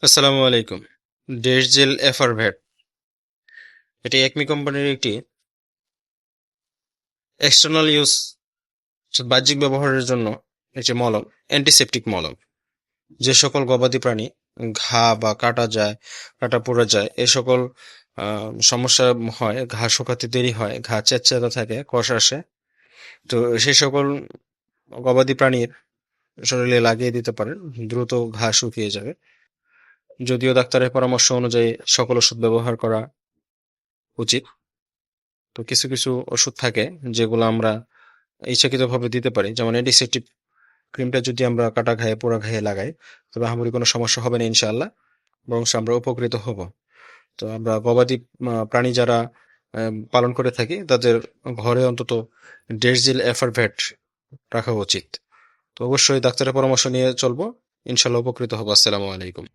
আসসালামু আলাইকুম। ডেশজেল এফারভেট এটি একমি কোম্পানির একটি এক্সটার্নাল ইউজ বাহ্যিক ব্যবহারের জন্য একটি মলম, অ্যান্টিসেপটিক মলম। যে সকল গবাদি প্রাণী ঘা বা কাটা যায়, কাটা পড়ে যায়, এ সকল সমস্যা হয়, ঘা শুকাতে দেরি হয়, ঘা চ্যাটচ্যাঁদা থাকে, কষ আসে, তো সেই সকল গবাদি প্রাণীর শরীরে লাগিয়ে দিতে পারেন, দ্রুত ঘা শুকিয়ে যাবে। যদিও ডাক্তারের পরামর্শ অনুযায়ী সকল ওষুধ ব্যবহার করা উচিত, তো কিছু কিছু ওষুধ থাকে যেগুলো আমরা ইচ্ছাকৃতভাবে দিতে পারি, যেমন অ্যান্টিসেপটিক ক্রিমটা যদি আমরা কাটা ঘায়ে পোড়া ঘায়ে লাগাই, তবে আহামরি কোনো সমস্যা হবে না ইনশাআল্লাহ, বরং আমরা উপকৃত হব। তো আমরা গবাদি প্রাণী যারা পালন করে থাকি তাদের ঘরে অন্তত ডেটজিল এফারভেট রাখা উচিত। তো অবশ্যই ডাক্তারের পরামর্শ নিয়ে চলবো, ইনশাআল্লাহ উপকৃত হবো। আসসালামু আলাইকুম।